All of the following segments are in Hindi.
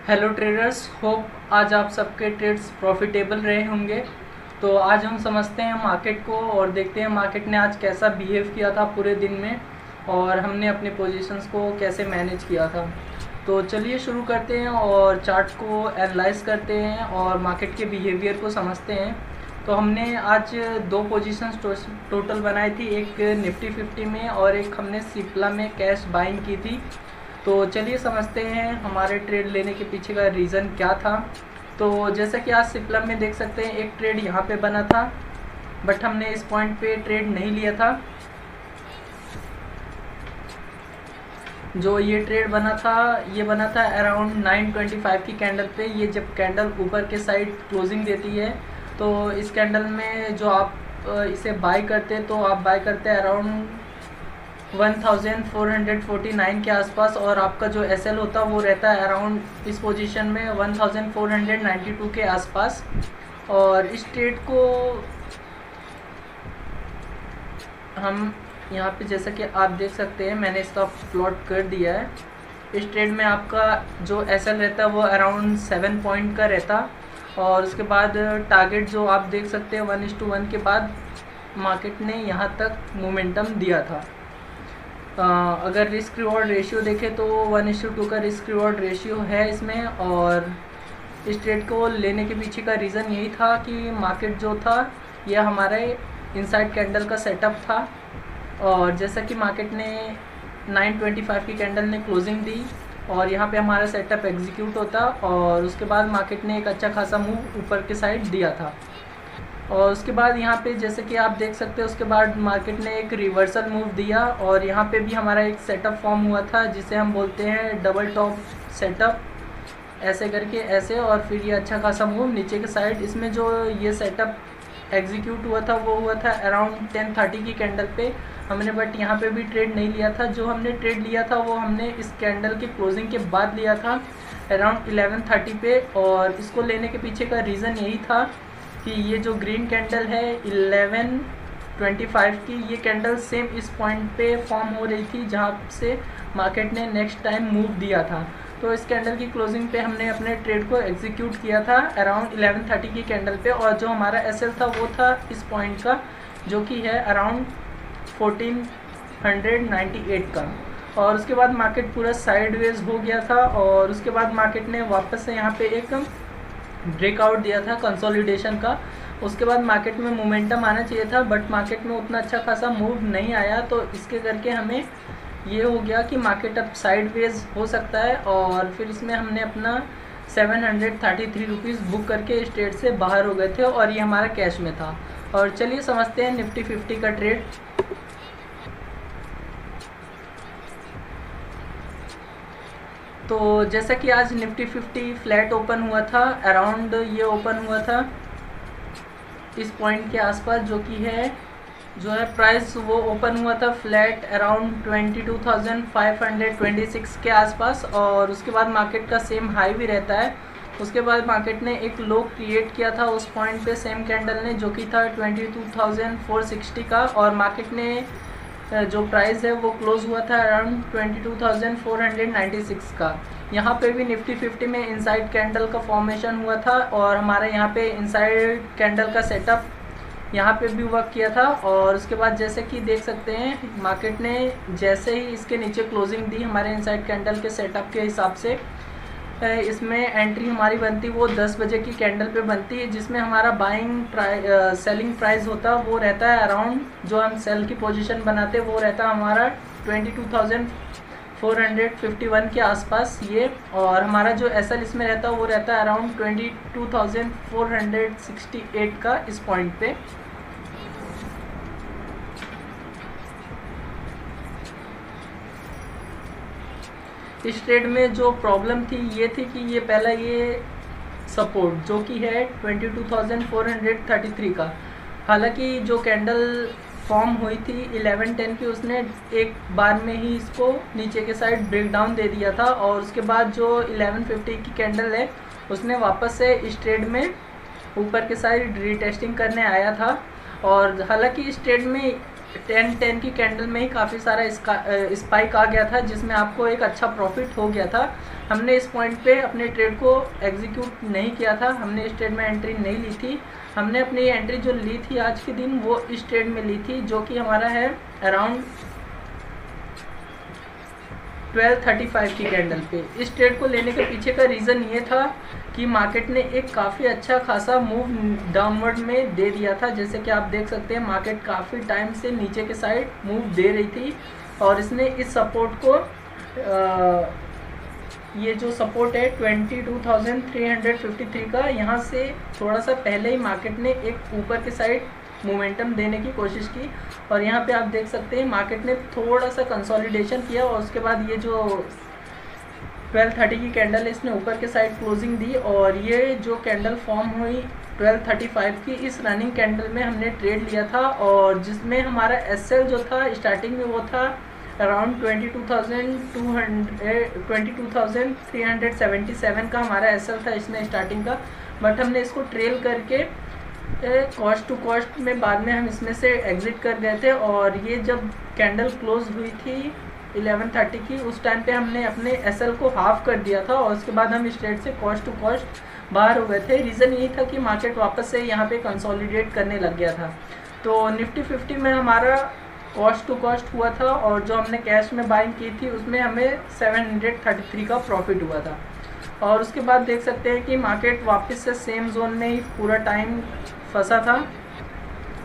हेलो ट्रेडर्स, होप आज आप सबके ट्रेड्स प्रॉफिटेबल रहे होंगे। तो आज हम समझते हैं मार्केट को और देखते हैं मार्केट ने आज कैसा बिहेव किया था पूरे दिन में और हमने अपने पोजीशंस को कैसे मैनेज किया था। तो चलिए शुरू करते हैं और चार्ट को एनालाइज करते हैं और मार्केट के बिहेवियर को समझते हैं। तो हमने आज दो पोजीशंस टोटल बनाई थी, एक निफ्टी 50 में और एक हमने सिप्ला में कैश बाइंग की थी। तो चलिए समझते हैं हमारे ट्रेड लेने के पीछे का रीज़न क्या था। तो जैसा कि आज सिप्ला में देख सकते हैं, एक ट्रेड यहाँ पे बना था बट हमने इस पॉइंट पे ट्रेड नहीं लिया था। जो ये ट्रेड बना था, ये बना था अराउंड 925 की कैंडल पे। ये जब कैंडल ऊपर के साइड क्लोजिंग देती है तो इस कैंडल में जो आप इसे बाय करते तो आप बाय करते हैं अराउंड 1449 के आसपास और आपका जो एसएल होता वो रहता है अराउंड इस पोजीशन में 1492 के आसपास। और इस ट्रेड को हम यहाँ पे जैसा कि आप देख सकते हैं, मैंने इसका प्लॉट कर दिया है। इस ट्रेड में आपका जो एसएल रहता है वो अराउंड 7 पॉइंट का रहता और उसके बाद टारगेट जो आप देख सकते हैं 1:1 के बाद मार्केट ने यहाँ तक मोमेंटम दिया था। अगर रिस्क रिवॉर्ड रेशियो देखें तो 1:2 का रिस्क रिवॉर्ड रेशियो है इसमें। और इस ट्रेड को लेने के पीछे का रीज़न यही था कि मार्केट जो था यह हमारे इनसाइड कैंडल का सेटअप था और जैसा कि मार्केट ने 925 की कैंडल ने क्लोजिंग दी और यहाँ पे हमारा सेटअप एग्जीक्यूट होता और उसके बाद मार्केट ने एक अच्छा खासा मूव ऊपर के साइड दिया था। और उसके बाद यहाँ पे जैसे कि आप देख सकते हैं, उसके बाद मार्केट ने एक रिवर्सल मूव दिया और यहाँ पे भी हमारा एक सेटअप फॉर्म हुआ था जिसे हम बोलते हैं डबल टॉप सेटअप, ऐसे करके ऐसे और फिर ये अच्छा खासा मूव नीचे के साइड। इसमें जो ये सेटअप एग्जीक्यूट हुआ था वो हुआ था अराउंड 10:30 की कैंडल पे हमने, बट यहाँ पे भी ट्रेड नहीं लिया था। जो हमने ट्रेड लिया था वो हमने इस कैंडल के क्लोजिंग के बाद लिया था अराउंड 11:30 पे। और इसको लेने के पीछे का रीज़न यही था कि ये जो ग्रीन कैंडल है 11:25 की, ये कैंडल सेम इस पॉइंट पे फॉर्म हो रही थी जहाँ से मार्केट ने नेक्स्ट टाइम मूव दिया था। तो इस कैंडल की क्लोजिंग पे हमने अपने ट्रेड को एग्जीक्यूट किया था अराउंड 11:30 की कैंडल पे और जो हमारा एसएल था वो था इस पॉइंट का जो कि है अराउंड 1498 का। और उसके बाद मार्केट पूरा साइडवेज हो गया था और उसके बाद मार्केट ने वापस से यहाँ पे एक ब्रेकआउट दिया था कंसोलिडेशन का। उसके बाद मार्केट में मोमेंटम आना चाहिए था बट मार्केट में उतना अच्छा खासा मूव नहीं आया, तो इसके करके हमें ये हो गया कि मार्केट अब साइडवेज हो सकता है और फिर इसमें हमने अपना 733 रुपीज़ बुक करके इस ट्रेड से बाहर हो गए थे और ये हमारा कैश में था। और चलिए समझते हैं निफ्टी 50 का ट्रेड। तो जैसा कि आज निफ्टी 50 फ्लैट ओपन हुआ था, अराउंड ये ओपन हुआ था इस पॉइंट के आसपास जो कि है जो है प्राइस वो ओपन हुआ था फ्लैट अराउंड 22,526 के आसपास और उसके बाद मार्केट का सेम हाई भी रहता है। उसके बाद मार्केट ने एक लो क्रिएट किया था उस पॉइंट पे सेम कैंडल ने जो कि था 22,460 का और मार्केट ने जो प्राइस है वो क्लोज हुआ था अराउंड 22,496 का। यहाँ पे भी निफ्टी 50 में इनसाइड कैंडल का फॉर्मेशन हुआ था और हमारे यहाँ पे इनसाइड कैंडल का सेटअप यहाँ पे भी वर्क किया था। और उसके बाद जैसे कि देख सकते हैं मार्केट ने जैसे ही इसके नीचे क्लोजिंग दी हमारे इनसाइड कैंडल के सेटअप के हिसाब से, इसमें एंट्री हमारी बनती वो 10 बजे की कैंडल पे बनती है जिसमें हमारा बाइंग सेलिंग प्राइस होता वो रहता है अराउंड, जो हम सेल की पोजीशन बनाते वो रहता हमारा 22,451 के आसपास ये। और हमारा जो एसएल इसमें रहता वो रहता है अराउंड 22,468 का इस पॉइंट पे। इस ट्रेड में जो प्रॉब्लम थी ये थी कि ये पहला ये सपोर्ट जो कि है 22,433 का, हालांकि जो कैंडल फॉर्म हुई थी 11:10 की उसने एक बार में ही इसको नीचे के साइड ब्रेक डाउन दे दिया था और उसके बाद जो 11:50 की कैंडल है उसने वापस से इस ट्रेड में ऊपर के साइड रीटेस्टिंग करने आया था। और हालांकि इस ट्रेड में 10-10 की कैंडल में ही काफ़ी सारा स्पाइक आ गया था जिसमें आपको एक अच्छा प्रॉफिट हो गया था। हमने इस पॉइंट पे अपने ट्रेड को एग्जीक्यूट नहीं किया था, हमने इस ट्रेड में एंट्री नहीं ली थी। हमने अपनी एंट्री जो ली थी आज के दिन वो इस ट्रेड में ली थी, जो कि हमारा है अराउंड 12:35 की कैंडल पे। इस ट्रेड को लेने के पीछे का रीज़न ये था कि मार्केट ने एक काफ़ी अच्छा खासा मूव डाउनवर्ड में दे दिया था। जैसे कि आप देख सकते हैं मार्केट काफ़ी टाइम से नीचे के साइड मूव दे रही थी और इसने इस सपोर्ट को ये जो सपोर्ट है 22,353 का, यहाँ से थोड़ा सा पहले ही मार्केट ने एक ऊपर के साइड मोमेंटम देने की कोशिश की और यहाँ पे आप देख सकते हैं मार्केट ने थोड़ा सा कंसोलिडेशन किया और उसके बाद ये जो 12:30 की कैंडल है इसने ऊपर के साइड क्लोजिंग दी और ये जो कैंडल फॉर्म हुई 12:35 की, इस रनिंग कैंडल में हमने ट्रेड लिया था और जिसमें हमारा एसएल जो था स्टार्टिंग में वो था अराउंड 22,377 का हमारा एसएल था इसमें स्टार्टिंग का, बट हमने इसको ट्रेल करके कॉस्ट टू कॉस्ट में बाद में हम इसमें से एग्जिट कर गए थे और ये जब कैंडल क्लोज हुई थी 11:30 की, उस टाइम पे हमने अपने एसएल को हाफ कर दिया था और उसके बाद हम इस ट्रेड से कॉस्ट टू कॉस्ट बाहर हो गए थे। रीज़न यही था कि मार्केट वापस से यहाँ पे कंसोलिडेट करने लग गया था। तो निफ्टी 50 में हमारा कॉस्ट टू कॉस्ट हुआ था और जो हमने कैश में बाइंग की थी उसमें हमें 733 का प्रॉफिट हुआ था। और उसके बाद देख सकते हैं कि मार्केट वापस से सेम जोन में ही पूरा टाइम फंसा था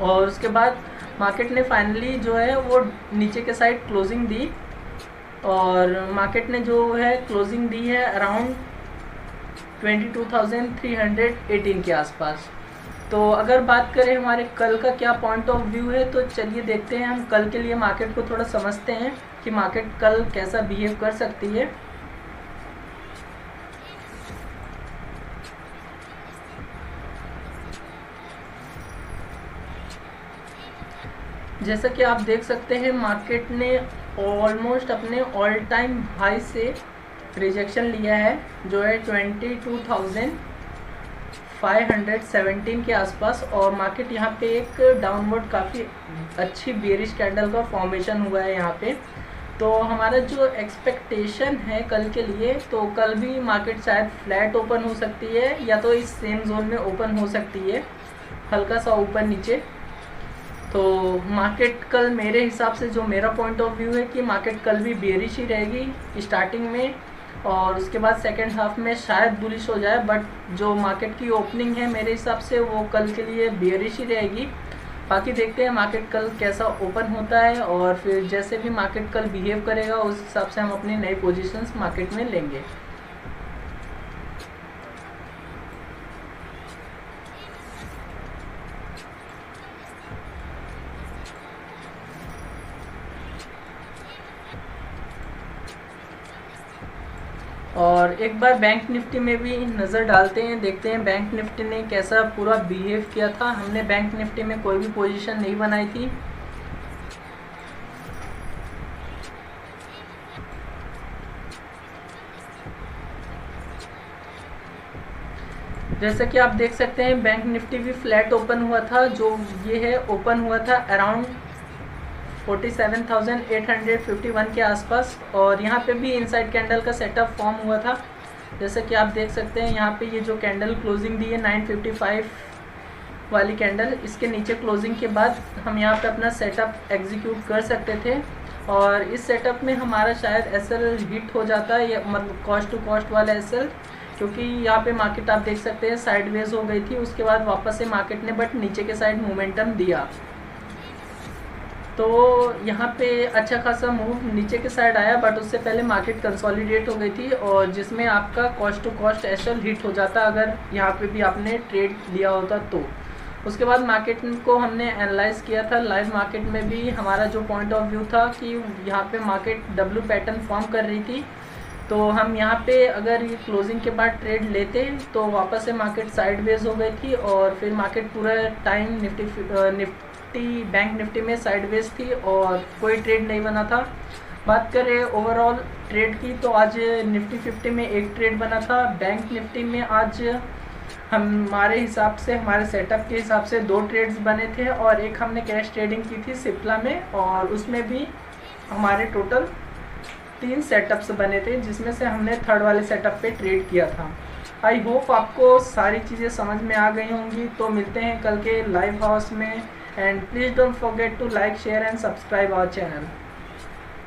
और उसके बाद मार्केट ने फाइनली जो है वो नीचे के साइड क्लोजिंग दी और मार्केट ने जो है क्लोजिंग दी है अराउंड 22,318 के आसपास। तो अगर बात करें हमारे कल का क्या पॉइंट ऑफ व्यू है, तो चलिए देखते हैं हम कल के लिए मार्केट को थोड़ा समझते हैं कि मार्केट कल कैसा बिहेव कर सकती है। जैसा कि आप देख सकते हैं मार्केट ने ऑलमोस्ट अपने ऑल टाइम हाई से रिजेक्शन लिया है जो है 22,517 के आसपास और मार्केट यहाँ पे एक डाउनवर्ड काफ़ी अच्छी बेरिश कैंडल का फॉर्मेशन हुआ है यहाँ पे। तो हमारा जो एक्सपेक्टेशन है कल के लिए, तो कल भी मार्केट शायद फ्लैट ओपन हो सकती है या तो इस सेम जोन में ओपन हो सकती है, हल्का सा ऊपर नीचे। तो मार्केट कल मेरे हिसाब से जो मेरा पॉइंट ऑफ व्यू है कि मार्केट कल भी बेरिश ही रहेगी स्टार्टिंग में और उसके बाद सेकेंड हाफ में शायद बुलिश हो जाए, बट जो मार्केट की ओपनिंग है मेरे हिसाब से वो कल के लिए बेरिश ही रहेगी। बाकी देखते हैं मार्केट कल कैसा ओपन होता है और फिर जैसे भी मार्केट कल बिहेव करेगा उस हिसाब से हम अपनी नई पोजीशंस मार्केट में लेंगे। और एक बार बैंक निफ्टी में भी नज़र डालते हैं, देखते हैं बैंक निफ्टी ने कैसा पूरा बिहेव किया था। हमने बैंक निफ्टी में कोई भी पोजीशन नहीं बनाई थी। जैसा कि आप देख सकते हैं बैंक निफ्टी भी फ्लैट ओपन हुआ था, जो ये है ओपन हुआ था अराउंड 47,851 के आसपास और यहाँ पे भी इनसाइड कैंडल का सेटअप फॉर्म हुआ था। जैसा कि आप देख सकते हैं यहाँ पे ये जो कैंडल क्लोजिंग दी है 955 वाली कैंडल, इसके नीचे क्लोजिंग के बाद हम यहाँ पे अपना सेटअप एग्जीक्यूट कर सकते थे और इस सेटअप में हमारा शायद एसएल हिट हो जाता है, या मतलब कॉस्ट टू कॉस्ट वाला एसएल, क्योंकि यहाँ पे मार्केट आप देख सकते हैं साइडवेज हो गई थी। उसके बाद वापस से मार्केट ने बट नीचे के साइड मोमेंटम दिया, तो यहाँ पे अच्छा खासा मूव नीचे के साइड आया, बट उससे पहले मार्केट कंसोलिडेट हो गई थी और जिसमें आपका cost to cost SL hit हो जाता अगर यहाँ पे भी आपने ट्रेड लिया होता तो। उसके बाद मार्केट को हमने एनालाइज किया था, लाइव मार्केट में भी हमारा जो पॉइंट ऑफ व्यू था कि यहाँ पे मार्केट डब्ल्यू पैटर्न फॉर्म कर रही थी, तो हम यहाँ पे अगर ये क्लोजिंग के बाद ट्रेड लेते तो वापस से मार्केट साइडवेज हो गई थी और फिर मार्केट पूरा टाइम बैंक निफ्टी में साइडवेज थी और कोई ट्रेड नहीं बना था। बात करें ओवरऑल ट्रेड की, तो आज निफ्टी 50 में एक ट्रेड बना था। बैंक निफ्टी में आज हमारे हिसाब से, हमारे सेटअप के हिसाब से 2 ट्रेड्स बने थे और एक हमने कैश ट्रेडिंग की थी सिप्ला में और उसमें भी हमारे टोटल 3 सेटअप्स बने थे, जिसमें से हमने थर्ड वाले सेटअप पे ट्रेड किया था। आई होप आपको सारी चीज़ें समझ में आ गई होंगी। तो मिलते हैं कल के लाइव हाउस में, and please don't forget to like, share and subscribe our channel.